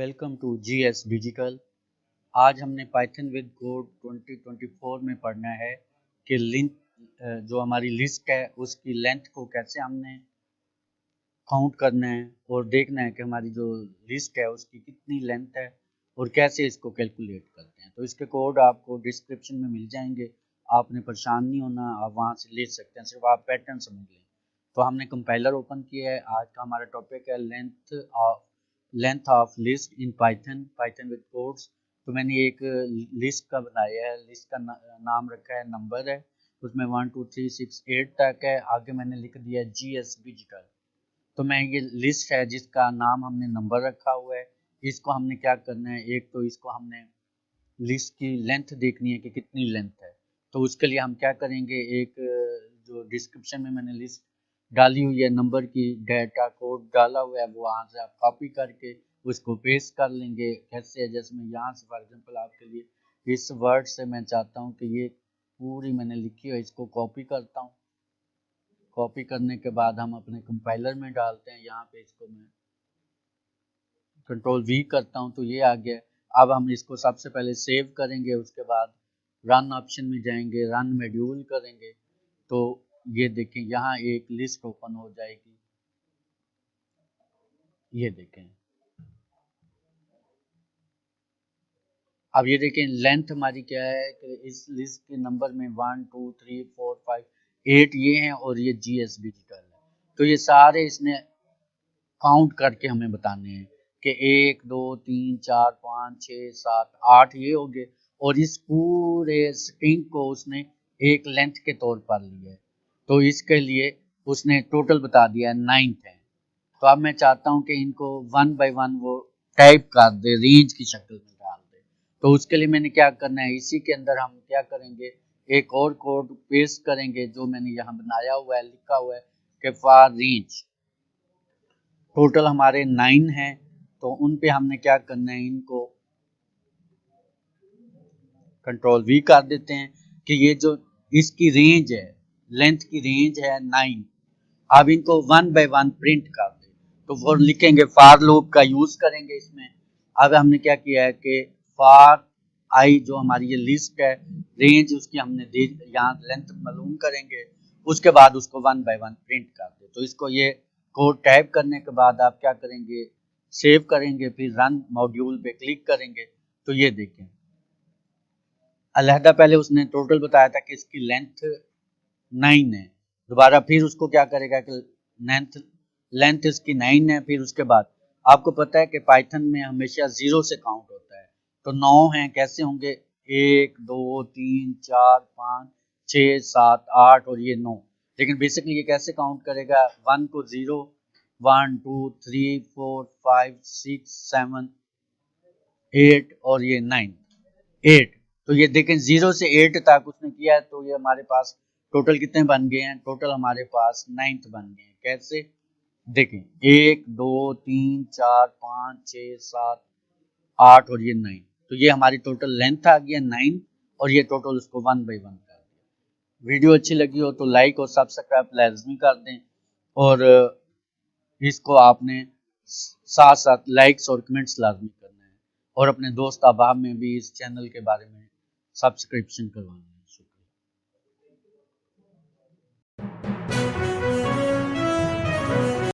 Welcome to GS digital. आज हमने Python with code 2024 में पढ़ना है कि जो हमारी लिस्ट है उसकी लेंथ को कैसे हमने काउंट करना है और देखना है कि हमारी जो लिस्ट है उसकी कितनी लेंथ है और कैसे इसको कैलकुलेट करते हैं। तो इसके कोड आपको डिस्क्रिप्शन में मिल जाएंगे, आपने परेशान नहीं होना, आप वहाँ से ले सकते हैं, सिर्फ आप पैटर्न समझ लें। तो हमने कंपाइलर ओपन किया है। आज का हमारा टॉपिक है length of list in Python with codes. तो मैंने एक लिस्ट का बनाया है, लिस्ट का नाम रखा है नंबर है, उसमें 1 2 3 6 8 तक है। आगे मैंने लिख दिया जीएस डिजिटल। तो मैं ये लिस्ट है जिसका नाम हमने नंबर रखा हुआ है। इसको हमने क्या करना है, एक तो इसको हमने लिस्ट की लेंथ देखनी है कि कितनी लेंथ है। तो उसके लिए हम क्या करेंगे, एक जो डिस्क्रिप्शन में मैंने लिस्ट डाली हुई है नंबर की, डाटा कोड डाला हुआ है, वो वहाँ से आप कॉपी करके उसको पेस्ट कर लेंगे। कैसे है, जैसे मैं यहाँ से फॉर एग्जांपल आपके लिए इस वर्ड से मैं चाहता हूँ कि ये पूरी मैंने लिखी है, इसको कॉपी करता हूँ। कॉपी करने के बाद हम अपने कंपाइलर में डालते हैं। यहाँ पे इसको मैं कंट्रोल वी करता हूँ तो ये आ गया। अब हम इसको सबसे पहले सेव करेंगे, उसके बाद रन ऑप्शन में जाएंगे, रन मॉड्यूल करेंगे तो ये देखें यहाँ एक लिस्ट ओपन हो जाएगी। ये देखें, अब ये देखें लेंथ हमारी क्या है कि इस लिस्ट के नंबर में 1 2 3 4 5 8 ये हैं और ये जीएस डिजिटल है। तो ये सारे इसने काउंट करके हमें बताने हैं कि 1 2 3 4 5 6 7 8 ये हो गए, और इस पूरे स्ट्रिंग को उसने एक लेंथ के तौर पर लिया है। तो इसके लिए उसने टोटल बता दिया है 9 है। तो अब मैं चाहता हूँ कि इनको 1 बाय 1 वो टाइप कर दे, रेंज की शक्ल में डाल दे। तो उसके लिए मैंने क्या करना है, इसी के अंदर हम क्या करेंगे, एक और कोड पेस्ट करेंगे जो मैंने यहाँ बनाया हुआ है, लिखा हुआ है कि फॉर रेंज। टोटल हमारे 9 हैं, तो उन पे हमने क्या करना है, इनको कंट्रोल वी कर देते हैं कि ये जो इसकी रेंज है, लेंथ की रेंज है 9। अब इनको 1 बाय 1 प्रिंट कर दे। तो वो लिखेंगे, फॉर लूप का यूज करेंगे इसमें। अब हमने क्या किया है कि फॉर आई जो हमारी ये लिस्ट है, रेंज उसकी हमने दे, यहाँ लेंथ मालूम करेंगे, उसके बाद उसको 1 बाय 1 प्रिंट कर दे। तो इसको ये कोड टाइप करने के बाद आप क्या करेंगे, सेव करेंगे, फिर रन मॉड्यूल पे क्लिक करेंगे। तो ये देखें, अलहदा पहले उसने टोटल बताया था कि इसकी लेंथ 9 है। दोबारा फिर उसको क्या करेगा कि लेंथ इसकी 9 है। फिर उसके बाद आपको पता है कि पाइथन में हमेशा 0 से काउंट होता है। तो 9 हैं, कैसे होंगे, 1 2 3 4 5 6 7 8 और ये 9। लेकिन बेसिकली ये कैसे काउंट करेगा, 1 को 0 1 2 3 4 5 6 7 8 और ये 9 8। तो ये देखें 0 से 8 तक उसने किया है। तो ये हमारे पास टोटल कितने बन गए हैं, टोटल हमारे पास 9 बन गए हैं। कैसे देखें, 1 2 3 4 5 6 7 8 और ये 9। तो ये हमारी टोटल लेंथ आ गई है 9, और ये टोटल उसको 1 बाय 1 कर दिया। वीडियो अच्छी लगी हो तो लाइक और सब्सक्राइब लाजमी कर दें, और इसको आपने साथ साथ लाइक्स और कमेंट्स लाजमी करना है, और अपने दोस्त अहबाब में भी इस चैनल के बारे में सब्सक्रिप्शन करवाना है।